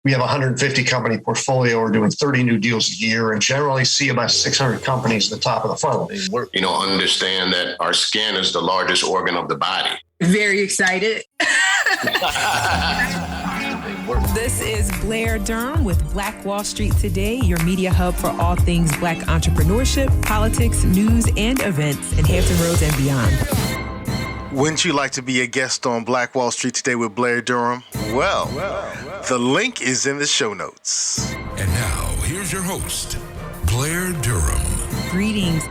we have a 150 company portfolio. We're doing 30 new deals a year and generally see about 600 companies at the top of the funnel. Understand that our skin is the largest organ of the body. Very excited. This is Blair Durham with Black Wall Street Today, your media hub for all things Black entrepreneurship, politics, news, and events in Hampton Roads and beyond. Wouldn't you like to be a guest on Black Wall Street Today with Blair Durham? Well, the link is in the show notes. And now, here's your host, Blair Durham. Greetings.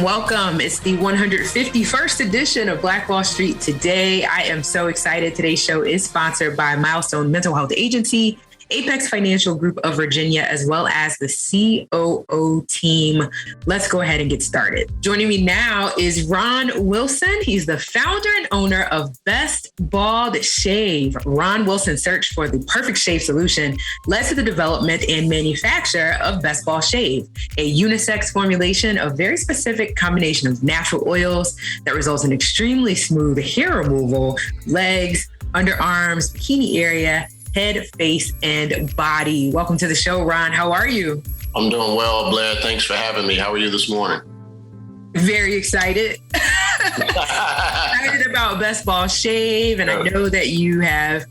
Welcome. It's the 151st edition of Black Wall Street Today. I am so excited. Today's show is sponsored by Milestone Mental Health Agency, Apex Financial Group of Virginia, as well as the COO team. Let's go ahead and get started. Joining me now is Ron Wilson. He's the founder and owner of Best Bald Shave. Ron Wilson's search for the perfect shave solution led to the development and manufacture of Best Bald Shave, a unisex formulation of very specific combination of natural oils that results in extremely smooth hair removal, legs, underarms, bikini area, head, face, and body. Welcome to the show, Ron. How are you? I'm doing well, Blair. Thanks for having me. How are you this morning? Very excited. Excited about Best Bald Shave. And I know that you have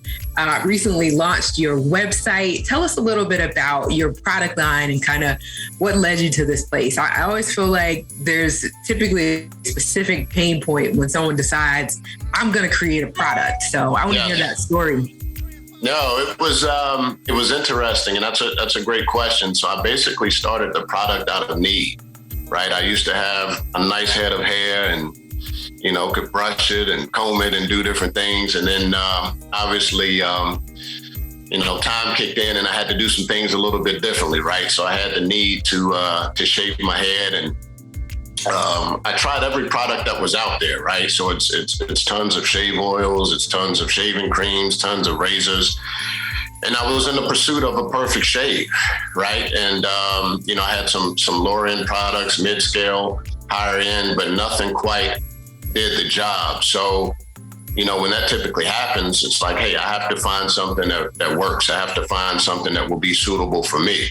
recently launched your website. Tell us a little bit about your product line and kind of what led you to this place. I always feel like there's typically a specific pain point when someone decides, I'm going to create a product. So I want to hear that story. No, it was interesting, and that's a great question. So I basically started the product out of need, right? I used to have a nice head of hair and, could brush it and comb it and do different things. And then obviously, time kicked in and I had to do some things a little bit differently, right? So I had the need to shave my head, and I tried every product that was out there, right? So it's tons of shave oils, it's tons of shaving creams, tons of razors. And I was in the pursuit of a perfect shave, right? And, I had some lower end products, mid-scale, higher end, but nothing quite did the job. So, when that typically happens, it's like, hey, I have to find something that works. I have to find something that will be suitable for me,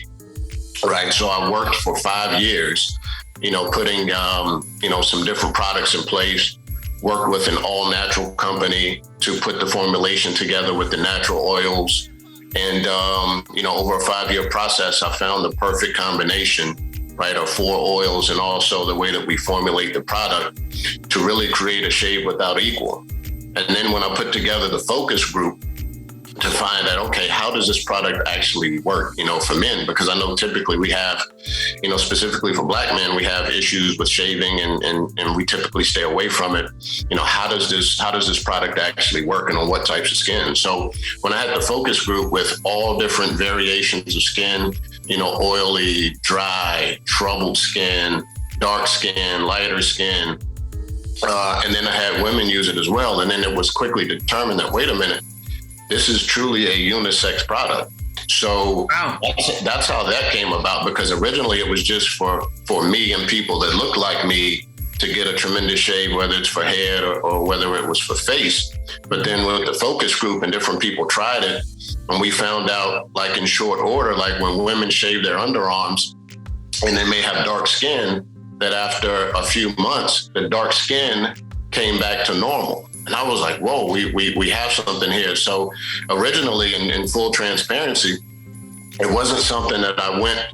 right? So I worked for 5 years, putting, some different products in place, worked with an all natural company to put the formulation together with the natural oils. And, over a 5-year process, I found the perfect combination, right, of 4 oils and also the way that we formulate the product to really create a shave without equal. And then when I put together the focus group to find out, okay, how does this product actually work, for men? Because I know typically we have, specifically for Black men, we have issues with shaving and we typically stay away from it. How does this product actually work and on what types of skin? So when I had the focus group with all different variations of skin, oily, dry, troubled skin, dark skin, lighter skin, and then I had women use it as well. And then it was quickly determined that, wait a minute, this is truly a unisex product. So that's how that came about, because originally it was just for me and people that look like me to get a tremendous shave, whether it's for head or whether it was for face. But then with the focus group and different people tried it, and we found out, like in short order, like when women shave their underarms and they may have dark skin, that after a few months, the dark skin came back to normal. And I was like, whoa, we have something here. So originally, in full transparency, it wasn't something that I went,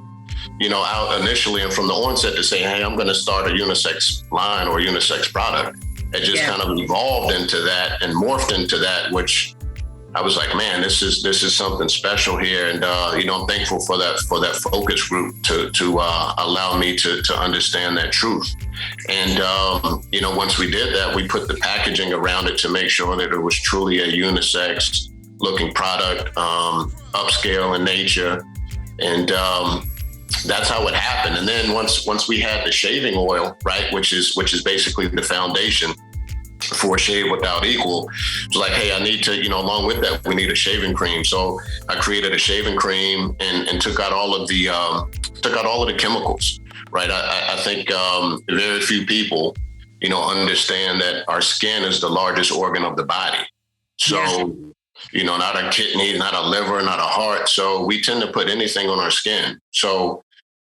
out initially and from the onset to say, hey, I'm going to start a unisex line or a unisex product. It just kind of evolved into that and morphed into that, which I was like, man, this is something special here. And, I'm thankful for that focus group to allow me to understand that truth. And, once we did that, we put the packaging around it to make sure that it was truly a unisex looking product, upscale in nature. And that's how it happened. And then once we had the shaving oil, right, which is basically the foundation for shave without equal, it's like, hey, I need to, along with that, we need a shaving cream. So I created a shaving cream and took out all of the chemicals, right? I think very few people, understand that our skin is the largest organ of the body. So not a kidney, not a liver, not a heart. So we tend to put anything on our skin. So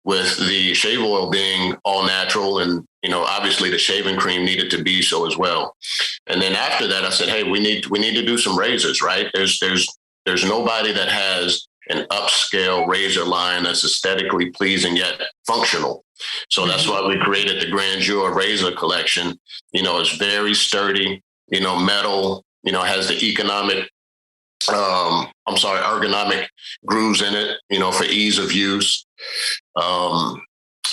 with the shave oil being all natural and, obviously the shaving cream needed to be so as well. And then after that, I said, hey, we need to do some razors, right? There's nobody that has an upscale razor line that's aesthetically pleasing yet functional. So that's why we created the Grandeur razor collection. It's very sturdy, metal, has the ergonomic grooves in it, for ease of use,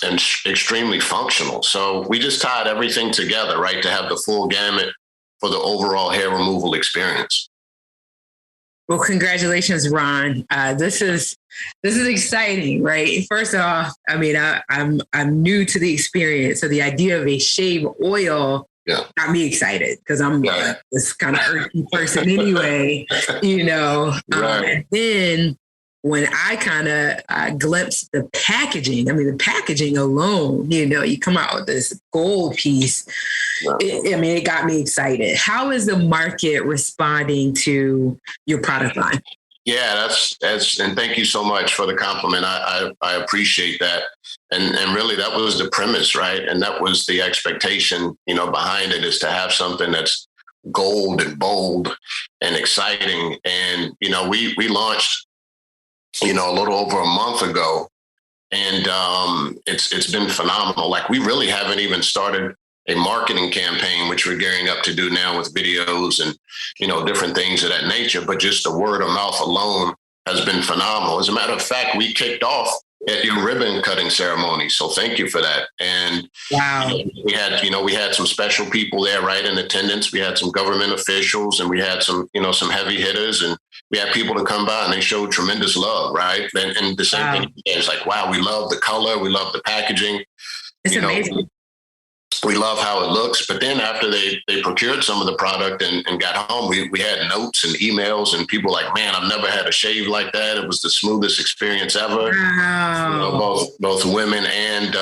and extremely functional. So we just tied everything together, right, to have the full gamut for the overall hair removal experience. Well, congratulations, Ron. This is exciting, right? First off, I mean, I'm new to the experience, so the idea of a shave oil got me excited because I'm this kind of earthy person anyway, Right. And then when I kind of glimpsed the packaging, the packaging alone, you come out with this gold piece. It got me excited. How is the market responding to your product line? Yeah, that's, and thank you so much for the compliment. I appreciate that. And really that was the premise, right? And that was the expectation, behind it, is to have something that's gold and bold and exciting. And, we launched, a little over a month ago, and it's been phenomenal. Like, we really haven't even started a marketing campaign, which we're gearing up to do now with videos and, different things of that nature. But just the word of mouth alone has been phenomenal. As a matter of fact, we kicked off at your ribbon cutting ceremony. So thank you for that. And wow, we had some special people there, right, in attendance. We had some government officials, and we had some heavy hitters, and we had people to come by, and they showed tremendous love, right? And the same thing is like, wow, we love the color, we love the packaging. It's amazing. We love how it looks. But then after they procured some of the product and got home, we had notes and emails, and people like, man, I've never had a shave like that. It was the smoothest experience ever. Wow. Both women and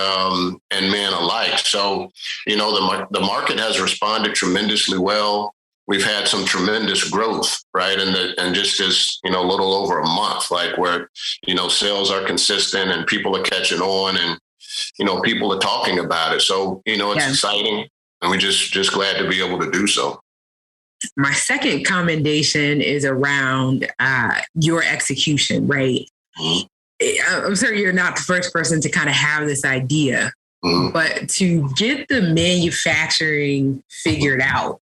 men alike. So, the market has responded tremendously well. We've had some tremendous growth, right? And just this, little over a month, like, where, sales are consistent and people are catching on, and, people are talking about it. So, it's exciting, and we're just glad to be able to do so. My second commendation is around your execution, right? Mm-hmm. I'm sure you're not the first person to kind of have this idea, but to get the manufacturing figured out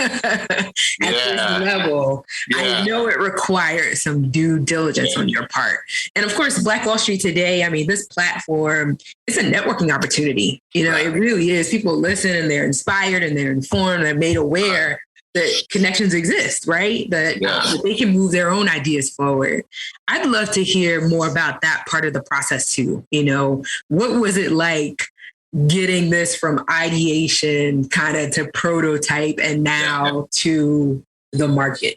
at this level, I know it required some due diligence on your part. And of course, Black Wall Street today, this platform, it's a networking opportunity. It really is. People listen, and they're inspired, and they're informed, they're made aware that connections exist, right? That they can move their own ideas forward. I'd love to hear more about that part of the process too. What was it like getting this from ideation kind of to prototype and now to the market?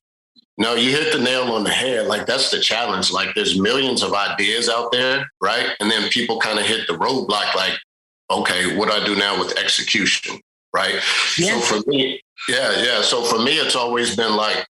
No, you hit the nail on the head. Like, that's the challenge. Like, there's millions of ideas out there, right? And then people kind of hit the roadblock, like, okay, what do I do now with execution, right? Yes. So for me, So for me, it's always been like,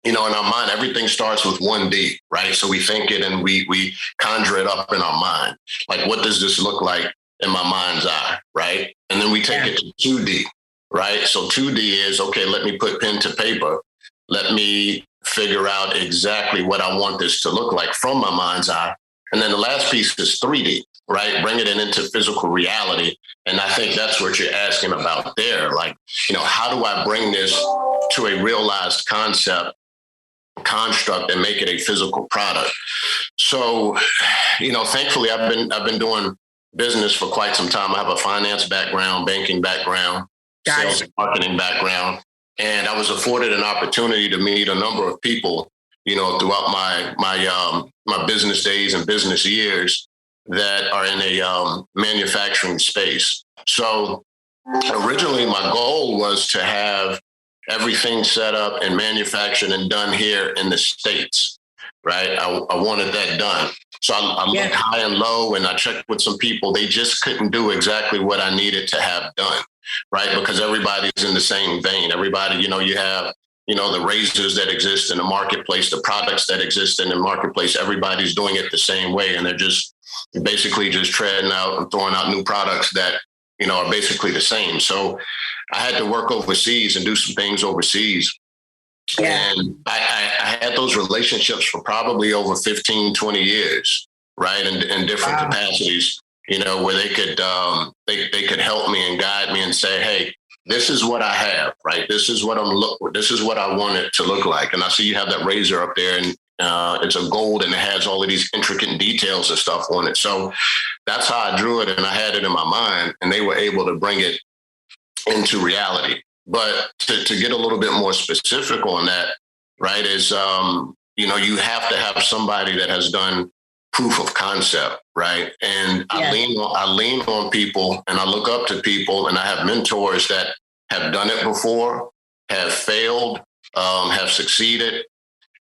in our mind, everything starts with 1D, right? So we think it and we conjure it up in our mind. Like, what does this look like in my mind's eye, right? And then we take it to 2D, right? So 2D is, okay, let me put pen to paper. Let me figure out exactly what I want this to look like from my mind's eye. And then the last piece is 3D, right? Bring it into physical reality. And I think that's what you're asking about there. Like, how do I bring this to a realized construct and make it a physical product? So, thankfully I've been doing business for quite some time. I have a finance background, banking background, sales and marketing background. And I was afforded an opportunity to meet a number of people, throughout my business days and business years that are in a manufacturing space. So originally my goal was to have everything set up and manufactured and done here in the States, right? I wanted that done. So I looked high and low, and I checked with some people. They just couldn't do exactly what I needed to have done, right? Because everybody's in the same vein. Everybody, you have the razors that exist in the marketplace, the products that exist in the marketplace, everybody's doing it the same way. And they're just basically just treading out and throwing out new products that, are basically the same. So I had to work overseas and do some things overseas. Yeah. And I had those relationships for probably over 15, 20 years, right? In different capacities, where they could help me and guide me and say, hey, this is what I have, right? This is what this is what I want it to look like. And I see you have that razor up there, and it's a gold, and it has all of these intricate details and stuff on it. So that's how I drew it, and I had it in my mind, and they were able to bring it into reality. But to get a little bit more specific on that, right, is, you have to have somebody that has done proof of concept, right? And I lean on people, and I look up to people, and I have mentors that have done it before, have failed, have succeeded.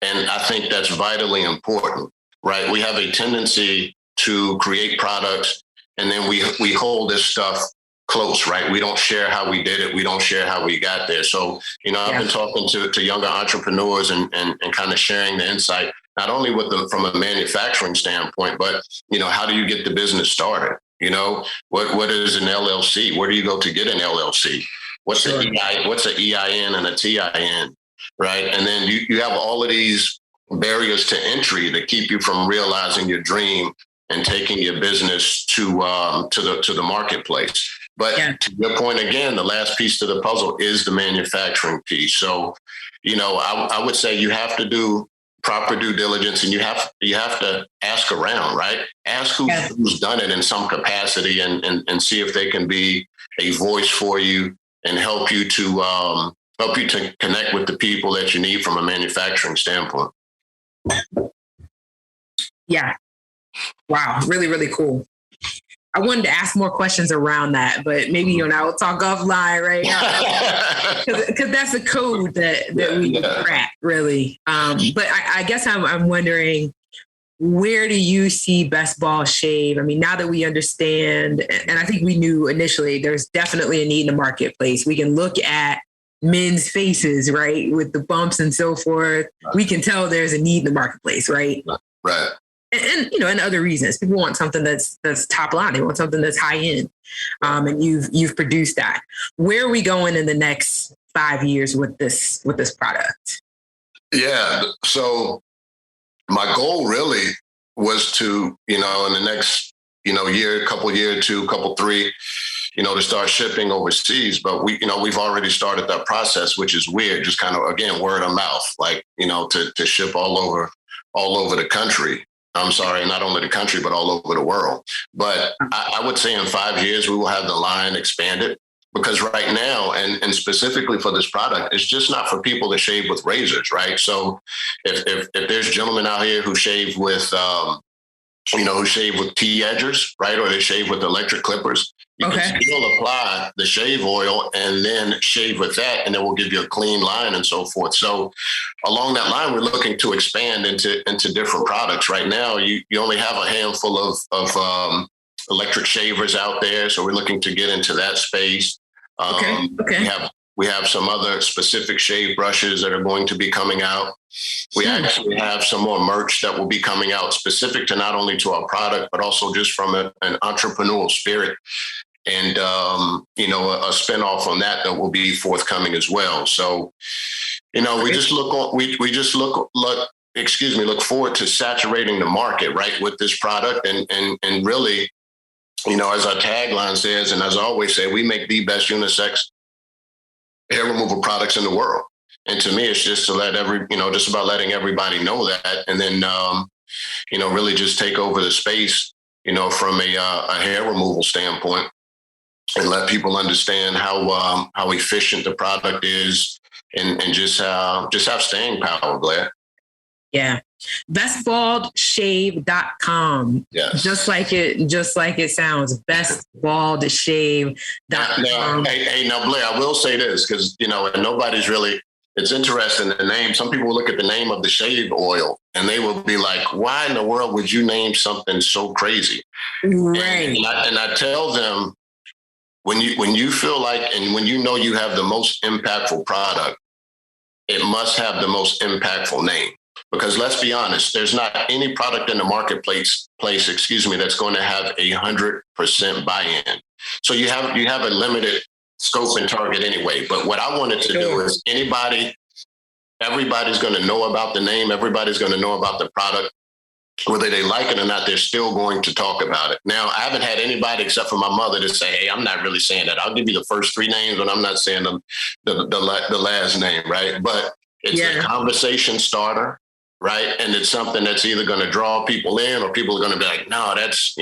And I think that's vitally important, right? We have a tendency to create products, and then we hold this stuff close, right? We don't share how we did it. We don't share how we got there. So, I've been talking to younger entrepreneurs and kind of sharing the insight, not only from a manufacturing standpoint, but, how do you get the business started? What is an LLC? Where do you go to get an LLC? What's an EIN and a TIN, right? And then you have all of these barriers to entry that keep you from realizing your dream and taking your business to the marketplace. But to your point, again, the last piece to the puzzle is the manufacturing piece. So, I would say you have to do proper due diligence, and you have to ask around, right? Ask who's done it in some capacity, and see if they can be a voice for you and help you to connect with the people that you need from a manufacturing standpoint. Yeah. Wow. Really, really cool. I wanted to ask more questions around that, but maybe you and I will talk offline, right? Because that's a code that we crack, really. But I guess I'm wondering, where do you see Best Ball Shave? I mean, now that we understand, and I think we knew initially, there's definitely a need in the marketplace. We can look at men's faces, right, with the bumps and so forth. We can tell there's a need in the marketplace, right? Right. And and other reasons. People want something that's top line. They want something that's high end. And you've produced that. Where are we going in the next 5 years with this product? Yeah. So my goal really was to, in the next, year, couple three, to start shipping overseas. But we've already started that process, which is weird. Just kind of, again, word of mouth, like, to ship all over the country. I'm sorry, not only the country, but all over the world. But I would say in 5 years, we will have the line expanded, because right now, and specifically for this product, it's just not for people that shave with razors, right? So if there's gentlemen out here who shave with, who shave with T-edgers, right? Or they shave with electric clippers, you can still apply the shave oil and then shave with that, and it will give you a clean line and so forth. So along that line, we're looking to expand into different products. Right now, you only have a handful of electric shavers out there. So we're looking to get into that space. We have some other specific shave brushes that are going to be coming out. We actually have some more merch that will be coming out specific to not only to our product, but also just from an entrepreneurial spirit. And, a spinoff on that will be forthcoming as well. So, we just look forward to saturating the market, right, with this product. And really, as our tagline says, and as I always say, we make the best unisex hair removal products in the world. And to me, it's just to just about letting everybody know that. And then, really just take over the space, from a hair removal standpoint, and let people understand how efficient the product is, and just have staying power, Blair. Yeah. bestbaldshave.com. Yes. Just like it sounds. bestbaldshave.com. Now, Blair, I will say this, because, and nobody's really, it's interesting, the name. Some people will look at the name of the shave oil and they will be like, why in the world would you name something so crazy? Right. And I tell them, when you feel like, and when you know you have the most impactful product, it must have the most impactful name. Because let's be honest, there's not any product in the marketplace, that's going to have 100% buy-in. So you have a limited scope and target anyway. But what I wanted to do is everybody's going to know about the name. Everybody's going to know about the product. Whether they like it or not, they're still going to talk about it. Now, I haven't had anybody except for my mother to say, hey, I'm not really saying that. I'll give you the first 3 names, but I'm not saying the last name, right? But it's a conversation starter, right? And it's something that's either going to draw people in or people are going to be like, no, that's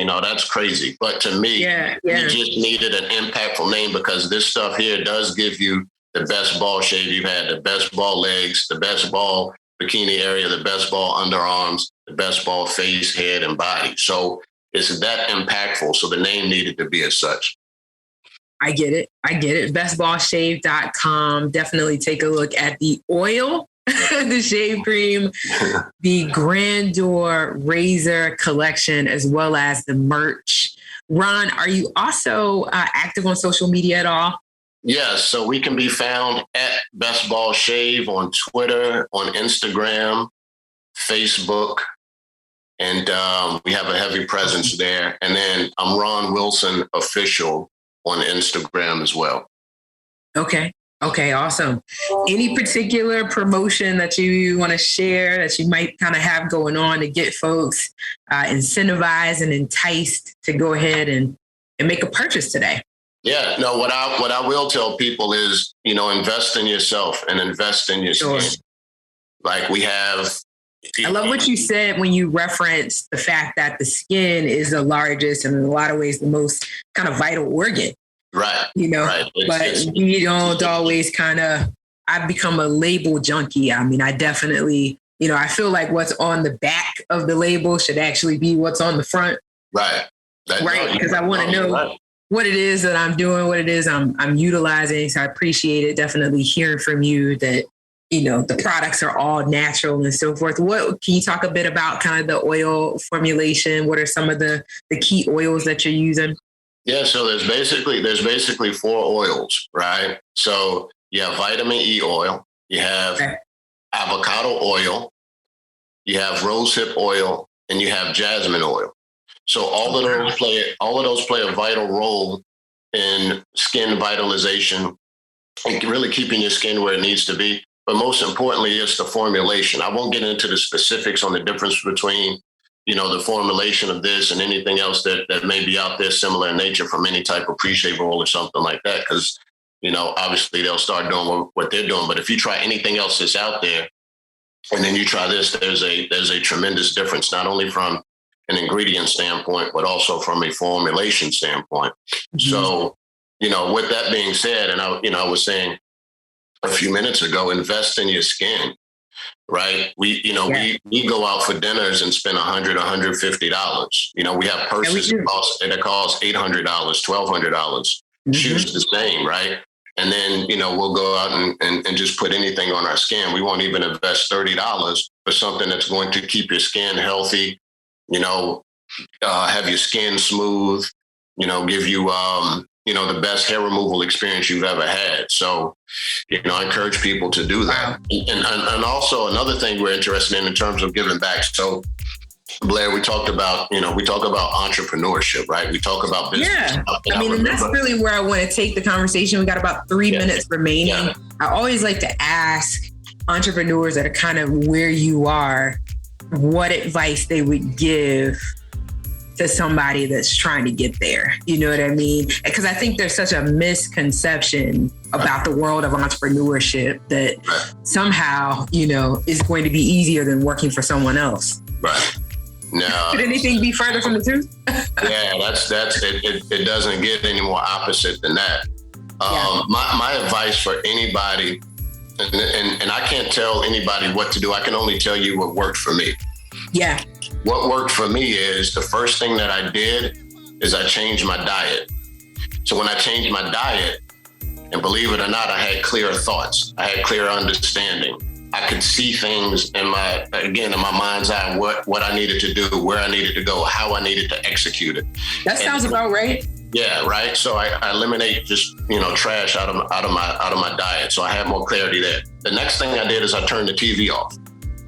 crazy. But to me, we just needed an impactful name because this stuff here does give you the best ball shave you've had, the best ball legs, the best ball bikini area, the best ball underarms, the best ball face, head, and body. So it's that impactful. So the name needed to be as such. I get it. bestballshave.com. Definitely take a look at the oil, the shave cream, the Grandeur razor collection, as well as the merch. Ron, are you also active on social media at all? Yes, so we can be found at Best Ball Shave on Twitter, on Instagram, Facebook, and we have a heavy presence there. And then I'm Ron Wilson Official on Instagram as well. Okay, awesome. Any particular promotion that you want to share that you might kind of have going on to get folks incentivized and enticed to go ahead and make a purchase today? Yeah, no, what I will tell people is, invest in yourself and invest in your skin. Like we have. I love what you said when you referenced the fact that the skin is the largest and in a lot of ways the most kind of vital organ. Right. Right. But we don't always I've become a label junkie. I mean, I definitely, I feel like what's on the back of the label should actually be what's on the front. Right. Because I want to know what it is that I'm doing, what it is I'm utilizing. So I appreciate it. Definitely hearing from you that, the products are all natural and so forth. What can you talk a bit about kind of the oil formulation? What are some of the key oils that you're using? Yeah, so there's basically 4 oils, right? So you have vitamin E oil, you have avocado oil, you have rosehip oil, and you have jasmine oil. So all of those play a vital role in skin vitalization and really keeping your skin where it needs to be. But most importantly, it's the formulation. I won't get into the specifics on the difference between, the formulation of this and anything else that may be out there similar in nature from any type of pre-shave oil or something like that. Because, obviously they'll start doing what they're doing. But if you try anything else that's out there and then you try this, there's a tremendous difference, not only from an ingredient standpoint, but also from a formulation standpoint. Mm-hmm. So, with that being said, and I was saying a few minutes ago, invest in your skin, right? We go out for dinners and spend $100, $150. We have purses that cost $800, $1,200. Mm-hmm. Shoes the same, right? And then, we'll go out and just put anything on our skin. We won't even invest $30 for something that's going to keep your skin healthy, have your skin smooth, give you, the best hair removal experience you've ever had. So, I encourage people to do that. And also another thing we're interested in terms of giving back. So, Blair, we talk about entrepreneurship, right? We talk about business. Yeah. And that's really where I want to take the conversation. We got about 3 minutes remaining. Yeah. I always like to ask entrepreneurs that are kind of where you are, what advice they would give to somebody that's trying to get there. You know what I mean? Because I think there's such a misconception about the world of entrepreneurship that somehow, is going to be easier than working for someone else. Right. No. Could anything be further from the truth? Yeah, that's it doesn't get any more opposite than that. My advice for anybody, and I can't tell anybody what to do. I can only tell you what worked for me. Yeah. What worked for me is the first thing that I did is I changed my diet. So when I changed my diet, and believe it or not, I had clear thoughts. I had clear understanding. I could see things in my mind's eye, what I needed to do, where I needed to go, how I needed to execute it. That sounds about right. Yeah, right. So I eliminate just trash out of my diet. So I have more clarity there. The next thing I did is I turned the TV off.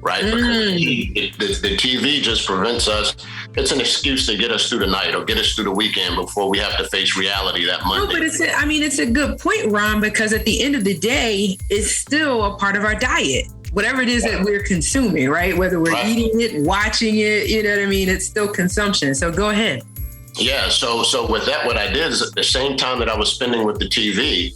Right, because the TV just prevents us. It's an excuse to get us through the night or get us through the weekend before we have to face reality that Monday. No, but it's a good point, Ron, because at the end of the day, it's still a part of our diet. Whatever it is that we're consuming, right? Whether we're eating it, watching it, you know what I mean? It's still consumption. So go ahead. Yeah. So with that, what I did is at the same time that I was spending with the TV,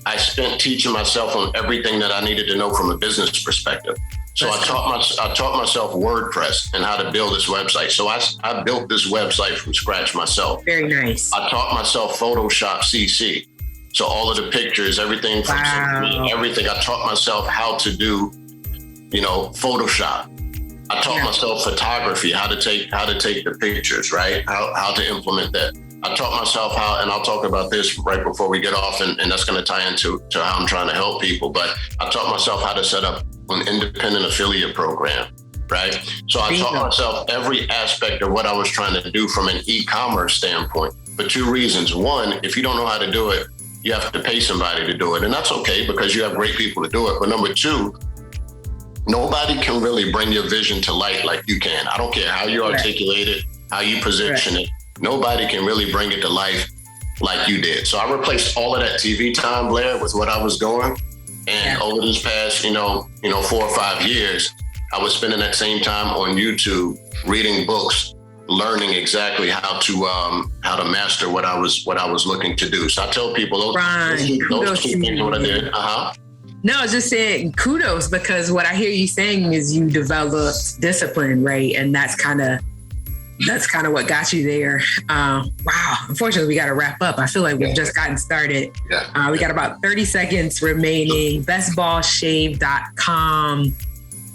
I spent teaching myself on everything that I needed to know from a business perspective. So I taught myself WordPress and how to build this website. So I built this website from scratch myself. Very nice. I taught myself Photoshop CC. So all of the pictures, everything from everything. I taught myself how to do, Photoshop. I taught myself photography, how to take the pictures, right? How to implement that. I taught myself how, and I'll talk about this right before we get off, and that's going to tie into how I'm trying to help people. But I taught myself how to set up an independent affiliate program, right? So I taught myself every aspect of what I was trying to do from an e-commerce standpoint for two reasons. One, if you don't know how to do it, you have to pay somebody to do it. And that's okay because you have great people to do it. But number two, nobody can really bring your vision to light like you can. I don't care how you articulate it, how you position it. Nobody can really bring it to life like you did. So I replaced all of that TV time, Blair, with what I was doing. And over these past, 4 or 5 years, I was spending that same time on YouTube, reading books, learning exactly how to master what I was looking to do. So I tell people those two things what I did. No, I was just saying kudos, because what I hear you saying is you developed discipline, right? And that's kind of what got you there. Wow. Unfortunately, we got to wrap up. I feel like we've just gotten started. We got about 30 seconds remaining. Bestballshave.com.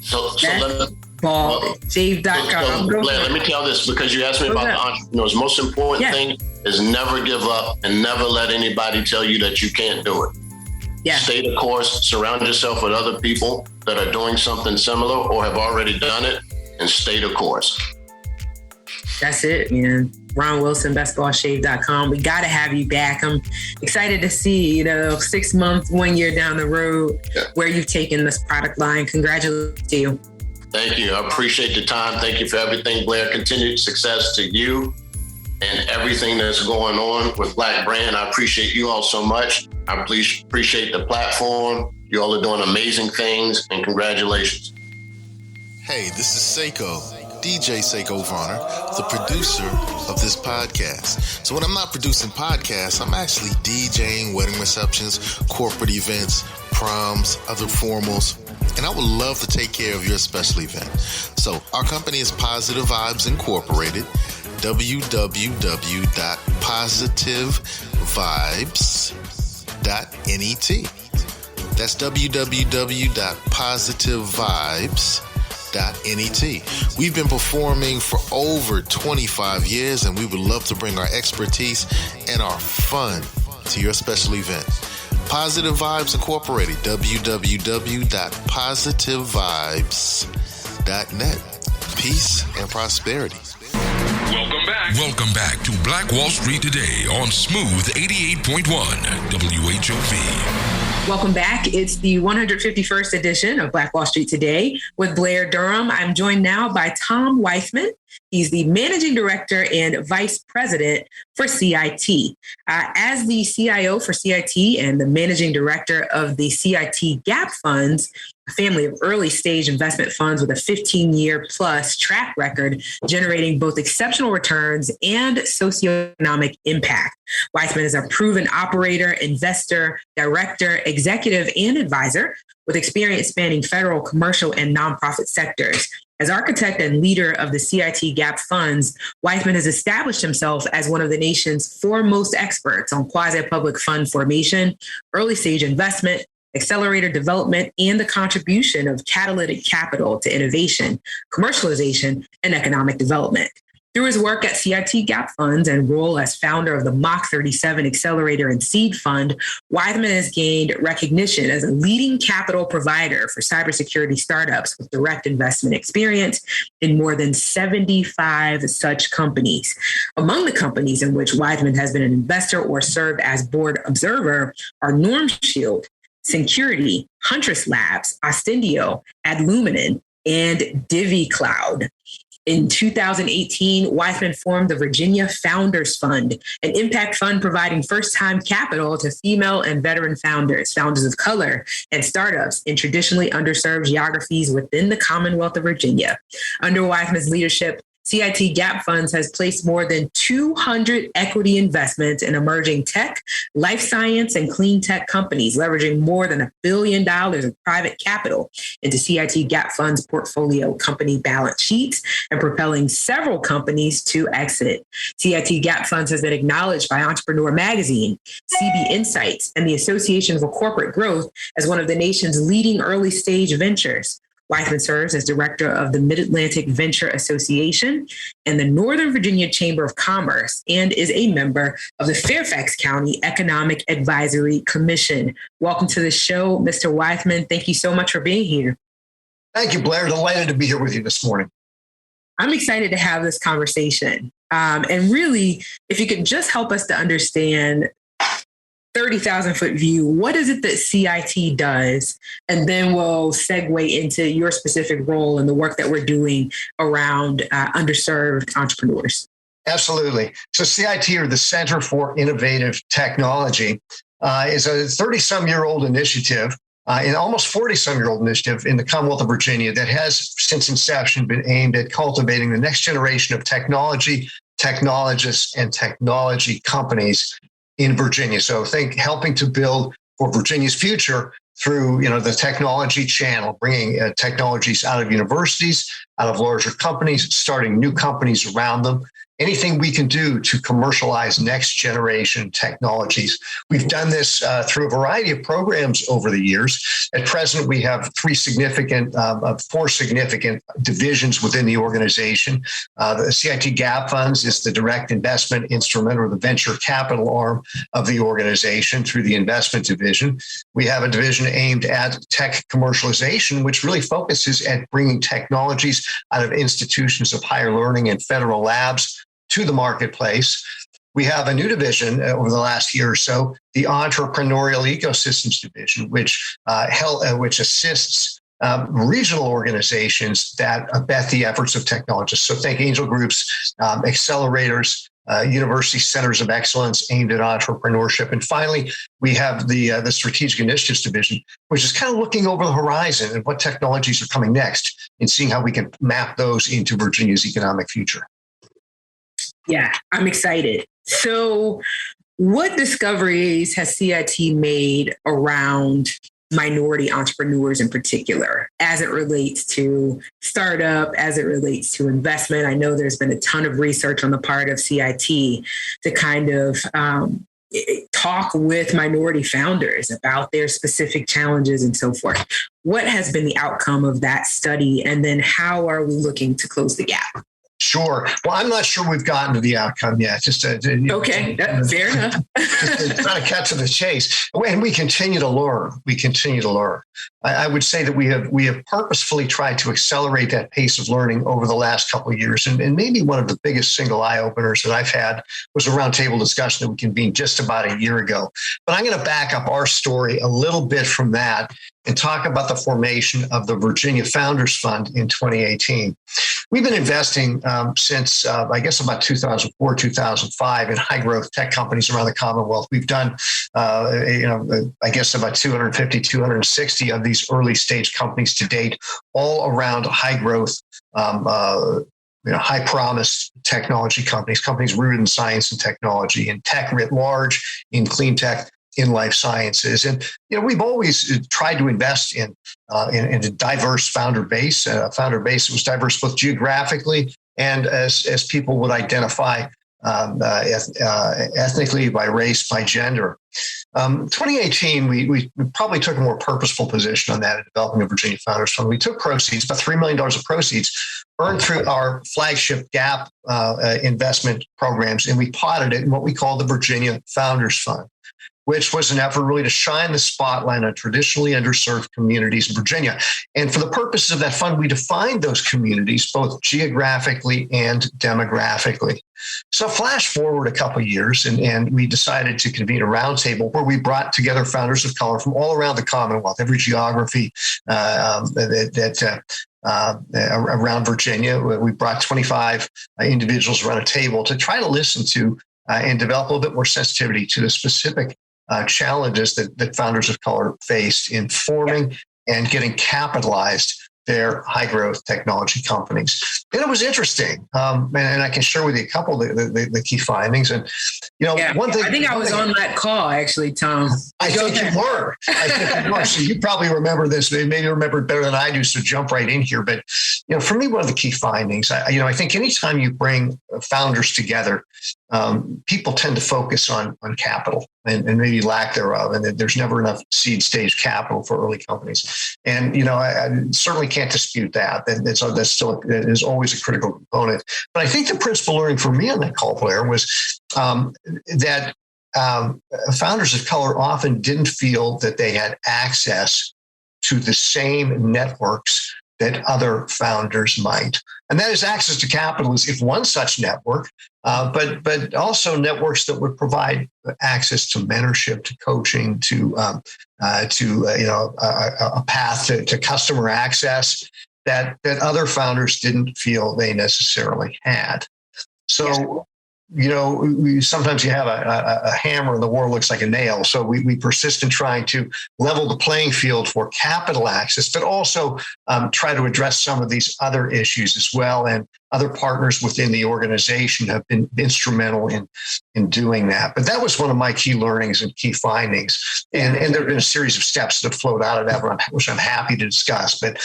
Bestballshave.com. Blair, let me tell this, because you asked me about the entrepreneurs. Most important thing is never give up and never let anybody tell you that you can't do it. Yeah. Stay the course. Surround yourself with other people that are doing something similar or have already done it, and stay the course. That's it, man. Ron Wilson, bestballshave.com. We got to have you back. I'm excited to see, 6 months, 1 year down the road, where you've taken this product line. Congratulations to you. Thank you. I appreciate the time. Thank you for everything, Blair. Continued success to you and everything that's going on with Black Brand. I appreciate you all so much. I appreciate the platform. You all are doing amazing things, and congratulations. Hey, this is Seiko. DJ Seiko Varner, the producer of this podcast. So when I'm not producing podcasts, I'm actually DJing wedding receptions, corporate events, proms, other formals, and I would love to take care of your special event. So our company is Positive Vibes Incorporated, www.positivevibes.net. That's www.positivevibes.net. We've been performing for over 25 years, and we would love to bring our expertise and our fun to your special event. Positive Vibes Incorporated, www.positivevibes.net. Peace and prosperity. Welcome back to Black Wall Street Today on Smooth 88.1 WHOV. Welcome back. It's the 151st edition of Black Wall Street Today with Blair Durham. I'm joined now by Tom Weithman. He's the Managing Director and Vice President for CIT. As the CIO for CIT and the Managing Director of the CIT Gap Funds, a family of early stage investment funds with a 15-year plus track record, generating both exceptional returns and socioeconomic impact. Weithman is a proven operator, investor, director, executive, and advisor with experience spanning federal, commercial, and nonprofit sectors. As architect and leader of the CIT Gap Funds, Weithman has established himself as one of the nation's foremost experts on quasi-public fund formation, early stage investment, accelerator development, and the contribution of catalytic capital to innovation, commercialization, and economic development. Through his work at CIT Gap Funds and role as founder of the Mach 37 Accelerator and Seed Fund, Weithman has gained recognition as a leading capital provider for cybersecurity startups with direct investment experience in more than 75 such companies. Among the companies in which Weithman has been an investor or served as board observer are NormShield, Security, Huntress Labs, Ostendio, Adlumin, and DiviCloud. In 2018, Weithman formed the Virginia Founders Fund, an impact fund providing first-time capital to female and veteran founders of color, and startups in traditionally underserved geographies within the Commonwealth of Virginia. Under Weithman's leadership, CIT Gap Funds has placed more than 200 equity investments in emerging tech, life science, and clean tech companies, leveraging more than $1 billion of private capital into CIT Gap Funds portfolio company balance sheets and propelling several companies to exit. CIT Gap Funds has been acknowledged by Entrepreneur Magazine, CB Insights, and the Association for Corporate Growth as one of the nation's leading early stage ventures. Weithman serves as director of the Mid-Atlantic Venture Association and the Northern Virginia Chamber of Commerce and is a member of the Fairfax County Economic Advisory Commission. Welcome to the show, Mr. Weithman. Thank you so much for being here. Thank you, Blair. Delighted to be here with you this morning. I'm excited to have this conversation. And really, if you could just help us to understand 30,000 foot view, what is it that CIT does? And then we'll segue into your specific role and the work that we're doing around underserved entrepreneurs. Absolutely. So CIT, or the Center for Innovative Technology, is a 30-some-year-old initiative, an almost 40-some-year-old initiative in the Commonwealth of Virginia that has, since inception, been aimed at cultivating the next generation of technology, technologists, and technology companies in Virginia. So think helping to build for Virginia's future through, the technology channel, bringing technologies out of universities, out of larger companies, starting new companies around them. Anything we can do to commercialize next generation technologies. We've done this through a variety of programs over the years. At present, we have four significant divisions within the organization. The CIT Gap Funds is the direct investment instrument or the venture capital arm of the organization through the investment division. We have a division aimed at tech commercialization, which really focuses at bringing technologies out of institutions of higher learning and federal labs to the marketplace. We have a new division over the last year or so, the Entrepreneurial Ecosystems Division, which assists regional organizations that abet the efforts of technologists. So think angel groups, accelerators, university centers of excellence aimed at entrepreneurship. And finally, we have the Strategic Initiatives Division, which is kind of looking over the horizon and what technologies are coming next and seeing how we can map those into Virginia's economic future. Yeah, I'm excited. So what discoveries has CIT made around minority entrepreneurs in particular, as it relates to startup, as it relates to investment? I know there's been a ton of research on the part of CIT to kind of talk with minority founders about their specific challenges and so forth. What has been the outcome of that study? And then how are we looking to close the gap? Sure. Well, I'm not sure we've gotten to the outcome yet. Okay, fair enough. Just trying to cut to the chase. And we continue to learn. I would say that we have purposefully tried to accelerate that pace of learning over the last couple of years. And maybe one of the biggest single eye openers that I've had was a roundtable discussion that we convened just about a year ago. But I'm going to back up our story a little bit from that and talk about the formation of the Virginia Founders Fund in 2018. We've been investing since, I guess, about 2004, 2005 in high growth tech companies around the Commonwealth. We've done, I guess, about 250, 260 of these early stage companies to date, all around high growth, high promise technology companies rooted in science and technology, in tech writ large, in clean tech, in life sciences. And, we've always tried to invest in a diverse founder base that was diverse both geographically and as people would identify ethnically, by race, by gender. 2018, we probably took a more purposeful position on that in developing the Virginia Founders Fund. We took proceeds, about $3 million of proceeds earned through our flagship GAP investment programs, and we potted it in what we call the Virginia Founders Fund, which was an effort really to shine the spotlight on traditionally underserved communities in Virginia. And for the purposes of that fund, we defined those communities both geographically and demographically. So flash forward a couple of years, and we decided to convene a roundtable where we brought together founders of color from all around the Commonwealth, every geography around Virginia. We brought 25 individuals around a table to try to listen to and develop a little bit more sensitivity to the specific challenges that founders of color faced in forming and getting capitalized their high growth technology companies. And it was interesting. And I can share with you a couple of the key findings. And, one thing. I think I was on that call, actually, Tom. I think you were. So you probably remember this, maybe remember it better than I do. So jump right in here. But, for me, one of the key findings, I think anytime you bring founders together, people tend to focus on capital and maybe lack thereof. And there's never enough seed stage capital for early companies. And, I certainly can't dispute that. That is always a critical component. But I think the principal learning for me on that call, Blair, was that founders of color often didn't feel that they had access to the same networks that other founders might. And that is access to capital is one such network, but also networks that would provide access to mentorship, to coaching, to a path to customer access that other founders didn't feel they necessarily had. So, sometimes you have a hammer and the war looks like a nail. So we persist in trying to level the playing field for capital access, but also try to address some of these other issues as well. And other partners within the organization have been instrumental in doing that. But that was one of my key learnings and key findings. And there have been a series of steps that have flowed out of that, which I'm happy to discuss. But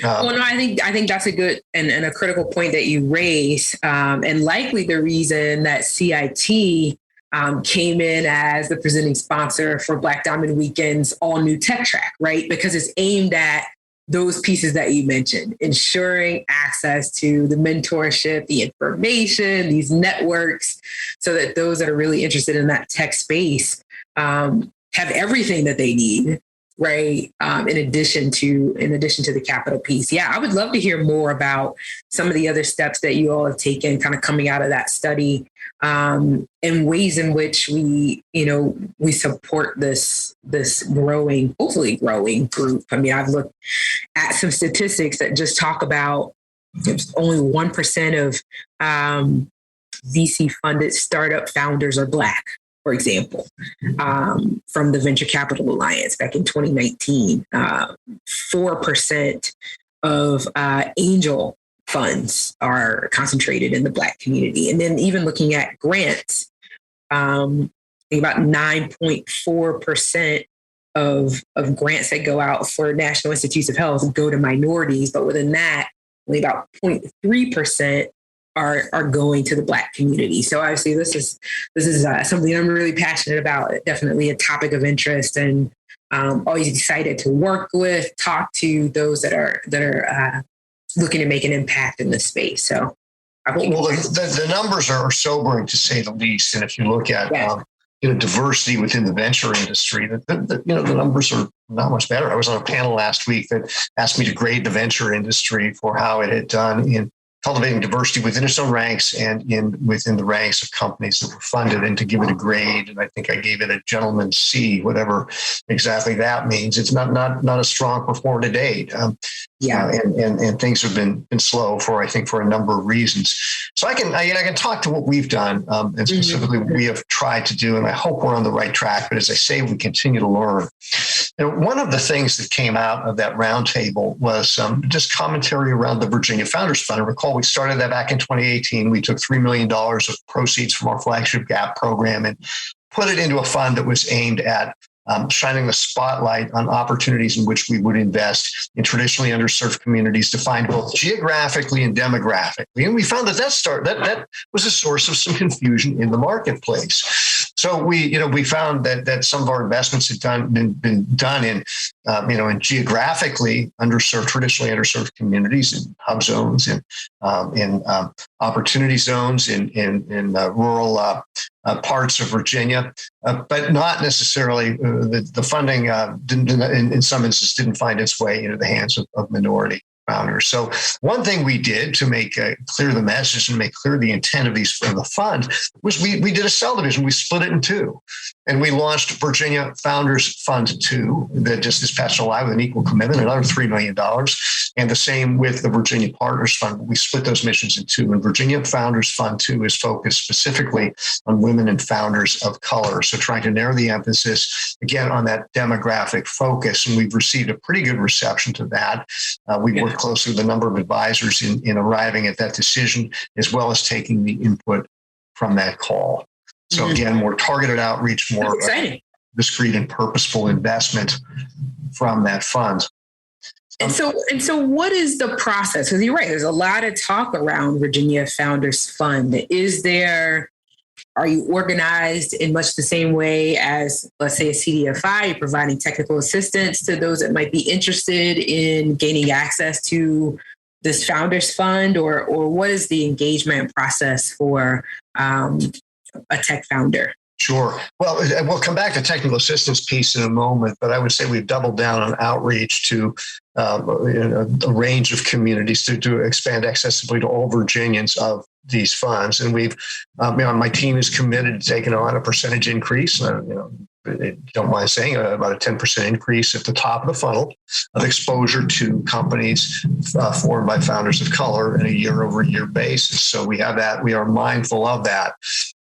I think that's a good and a critical point that you raise, and likely the reason that CIT came in as the presenting sponsor for Black Diamond Weekend's all new tech track, right? Because it's aimed at those pieces that you mentioned, ensuring access to the mentorship, the information, these networks, so that those that are really interested in that tech space have everything that they need. Right. In addition to the capital piece. Yeah, I would love to hear more about some of the other steps that you all have taken kind of coming out of that study, and ways in which we support this hopefully growing group. I mean, I've looked at some statistics that just talk about only 1% of VC funded startup founders are Black, for example, from the Venture Capital Alliance back in 2019. 4% of angel funds are concentrated in the Black community. And then even looking at grants, about 9.4% of grants that go out for National Institutes of Health go to minorities. But within that, only about 0.3% are going to the Black community. So obviously this is something I'm really passionate about. Definitely a topic of interest, and always excited to work with, talk to those that are looking to make an impact in this space. So the numbers are sobering to say the least. And if you look at diversity within the venture industry, the numbers are not much better. I was on a panel last week that asked me to grade the venture industry for how it had done in cultivating diversity within its own ranks and within the ranks of companies that were funded, and to give it a grade. And I think I gave it a gentleman's C, whatever exactly that means. It's not a strong performer to date. And things have been slow for a number of reasons. So I can talk to what we've done, and specifically what we have tried to do, and I hope we're on the right track. But as I say, we continue to learn. One of the things that came out of that roundtable was just commentary around the Virginia Founders Fund. I recall we started that back in 2018. We took $3 million of proceeds from our flagship GAP program and put it into a fund that was aimed at shining the spotlight on opportunities in which we would invest in traditionally underserved communities defined both geographically and demographically. And we found that was a source of some confusion in the marketplace. So we found that some of our investments had been done in in geographically traditionally underserved communities, in hub zones, in opportunity zones, in rural parts of Virginia, but not necessarily the funding. In some instances, didn't find its way into the hands of minority founders. So one thing we did to make clear the message and make clear the intent of the fund was we did a cell division. We split it in two, and we launched Virginia Founders Fund 2 that just this past July with an equal commitment, another $3 million. And the same with the Virginia Partners Fund. We split those missions in two. And Virginia Founders Fund 2 is focused specifically on women and founders of color. So trying to narrow the emphasis, again, on that demographic focus. And we've received a pretty good reception to that. We work closely with a number of advisors in arriving at that decision, as well as taking the input from that call. So again, more targeted outreach, more discrete and purposeful investment from that fund. And so what is the process? Because you're right, there's a lot of talk around Virginia Founders Fund. Are you organized in much the same way as, let's say, a CDFI? You're providing technical assistance to those that might be interested in gaining access to this Founders Fund, or what is the engagement process for a tech founder? Sure. Well, we'll come back to technical assistance piece in a moment, but I would say we've doubled down on outreach to a range of communities to expand accessibility to all Virginians of these funds. And we've, my team is committed to taking on a percentage increase, don't mind saying about a 10% increase at the top of the funnel of exposure to companies formed by founders of color in a year-over-year basis. So we have that. We are mindful of that.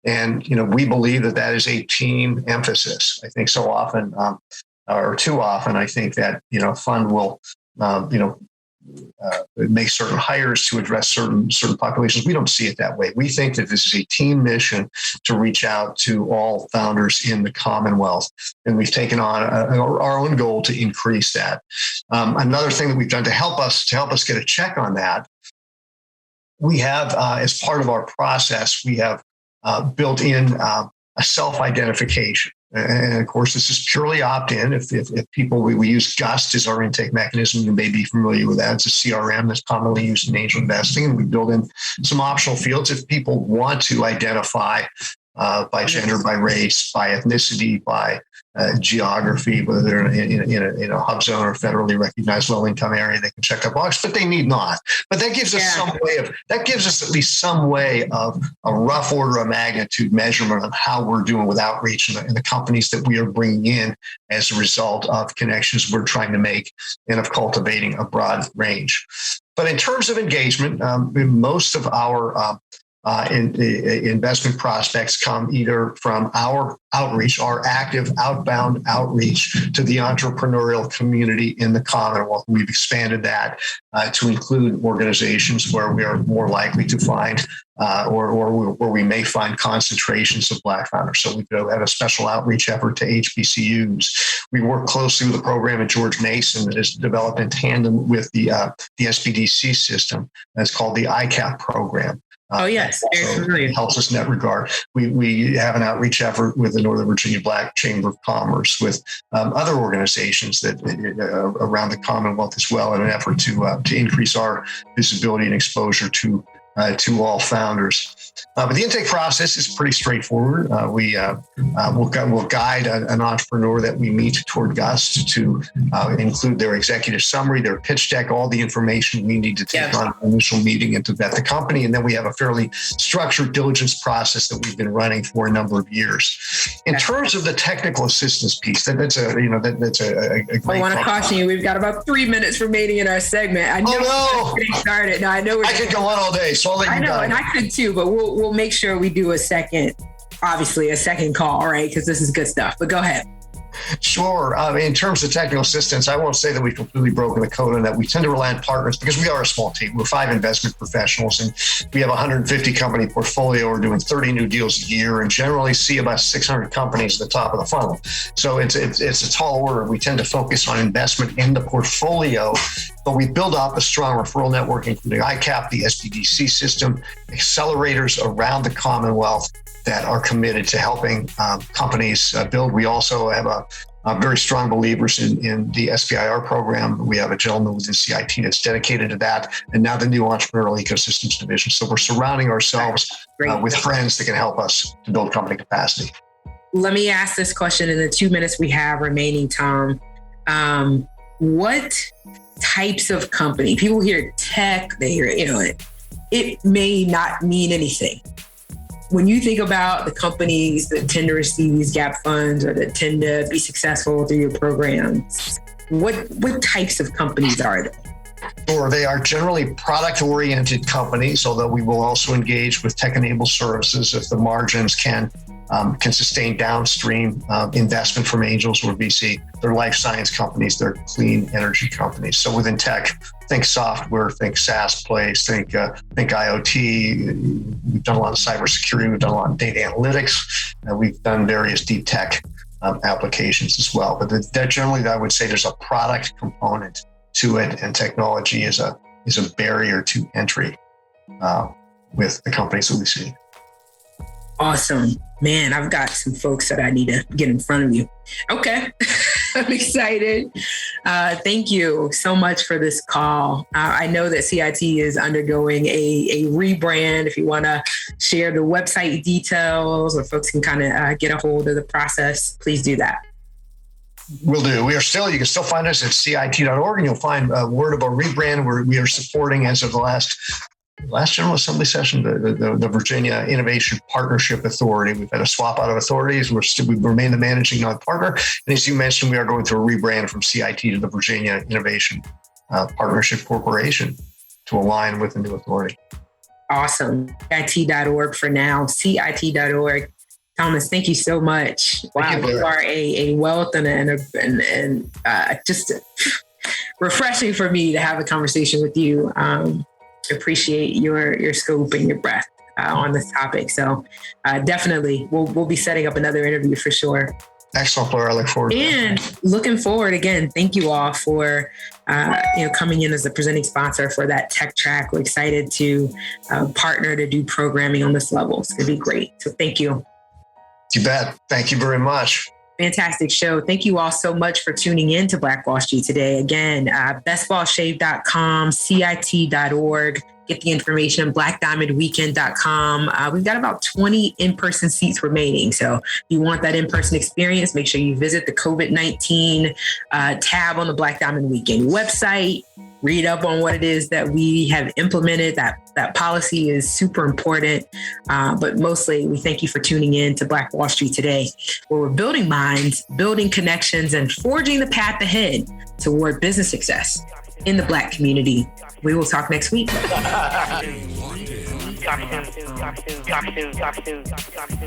And, we believe that is a team emphasis. I think so often, or too often, I think that, fund will, make certain hires to address certain populations. We don't see it that way. We think that this is a team mission to reach out to all founders in the Commonwealth. And we've taken on our own goal to increase that. Another thing that we've done to help us get a check on that, we have, as part of our process, we have built in a self-identification. And of course, this is purely opt-in. If people, we use GUST as our intake mechanism. You may be familiar with that. It's a CRM that's commonly used in angel investing. And we build in some optional fields if people want to identify by gender, by race, by ethnicity, by geography, whether they're in a hub zone or federally recognized low-income area, they can check that box, but they need not. But that gives us at least some way of a rough order of magnitude measurement of how we're doing with outreach and the companies that we are bringing in as a result of connections we're trying to make and of cultivating a broad range. But in terms of engagement, most of our investment prospects come either from our outreach, our active outbound outreach to the entrepreneurial community in the Commonwealth. We've expanded that to include organizations where we are more likely to find or where we may find concentrations of Black founders. So we have a special outreach effort to HBCUs. We work closely with a program at George Mason that is developed in tandem with the SBDC system. That's called the ICAP program. Oh, yes. It helps us in that regard. We have an outreach effort with the Northern Virginia Black Chamber of Commerce, with other organizations that around the Commonwealth as well, in an effort to increase our visibility and exposure to all founders. But the intake process is pretty straightforward. We'll guide an entrepreneur that we meet toward GUST to include their executive summary, their pitch deck, all the information we need to take on an initial meeting and to vet the company. And then we have a fairly structured diligence process that we've been running for a number of years. In terms of the technical assistance piece, that's a great. I want to caution you. We've got about 3 minutes remaining in our segment. I know we're getting started. No, I know I could go on all day. So I know, and I could too, but we'll make sure we do a second call, right? Because this is good stuff. But go ahead. Sure. In terms of technical assistance, I won't say that we've completely broken the code on that. We tend to rely on partners because we are a small team. We're 5 investment professionals, and we have a 150 company portfolio. We're doing 30 new deals a year, and generally see about 600 companies at the top of the funnel. So it's a tall order. We tend to focus on investment in the portfolio, but we build up a strong referral network, including ICAP, the SBDC system, accelerators around the Commonwealth. that are committed to helping companies build. We also have very strong believers in the SBIR program. We have a gentleman within CIT that's dedicated to that, and now the new Entrepreneurial Ecosystems Division. So we're surrounding ourselves with friends that can help us to build company capacity. Let me ask this question in the 2 minutes we have remaining, Tom. What types of company? People hear tech, they hear, it may not mean anything. When you think about the companies that tend to receive these gap funds or that tend to be successful through your programs, what types of companies are they? Sure, they are generally product-oriented companies, although we will also engage with tech-enabled services if the margins can sustain downstream investment from angels or VC. They're life science companies, they're clean energy companies. So within tech, think software, think SaaS plays, think IoT. We've done a lot of cybersecurity, we've done a lot of data analytics, and we've done various deep tech applications as well. But that generally, I would say there's a product component to it, and technology is a barrier to entry with the companies that we see. Awesome. Man, I've got some folks that I need to get in front of you. Okay. I'm excited. Thank you so much for this call. I know that CIT is undergoing a rebrand. If you want to share the website details or folks can kind of get a hold of the process, please do that. Will do. You can still find us at CIT.org, and you'll find word of our rebrand where we are supporting, as of the last General Assembly session, the Virginia Innovation Partnership Authority. We've had a swap out of authorities. We remain the managing partner. And as you mentioned, we are going through a rebrand from CIT to the Virginia Innovation Partnership Corporation to align with the new authority. Awesome. CIT.org for now. CIT.org. Thomas, thank you so much. Wow, you are a wealth and just refreshing for me to have a conversation with you. Appreciate your scope and your breadth on this topic. So definitely, we'll be setting up another interview for sure. Excellent, Blair. I look forward to that. And looking forward again. Thank you all for coming in as the presenting sponsor for that tech track. We're excited to partner to do programming on this level. It's going to be great. So thank you. You bet. Thank you very much. Fantastic show. Thank you all so much for tuning in to Black Wall Street today. Again, bestballshave.com, CIT.org. Get the information, blackdiamondweekend.com. We've got about 20 in-person seats remaining. So if you want that in-person experience, make sure you visit the COVID-19 tab on the Black Diamond Weekend website. Read up on what it is that we have implemented. That policy is super important. But mostly, we thank you for tuning in to Black Wall Street today, where we're building minds, building connections, and forging the path ahead toward business success in the Black community. We will talk next week.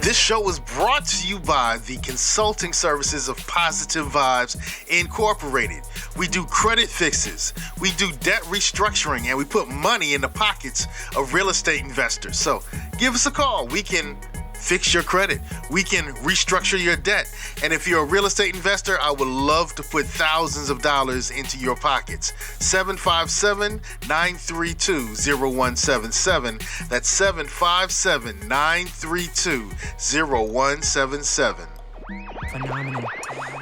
This show was brought to you by the consulting services of Positive Vibes Incorporated. We do credit fixes, we do debt restructuring, and we put money in the pockets of real estate investors. So give us a call. We can fix your credit. We can restructure your debt. And if you're a real estate investor, I would love to put thousands of dollars into your pockets. 757-932-0177. That's 757-932-0177. Phenomenal.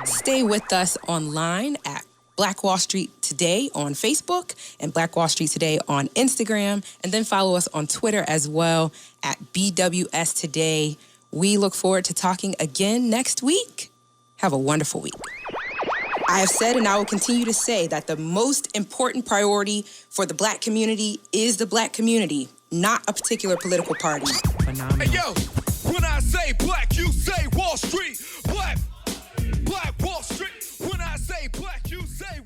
Stay with us online at Black Wall Street Today on Facebook and Black Wall Street Today on Instagram, and then follow us on Twitter as well at BWS Today. We look forward to talking again next week. Have a wonderful week. I have said, and I will continue to say, that the most important priority for the Black community is the Black community, not a particular political party. Phenomenal. Hey, yo, when I say Black, you say Wall Street. Black Wall Street. When I say Black, you say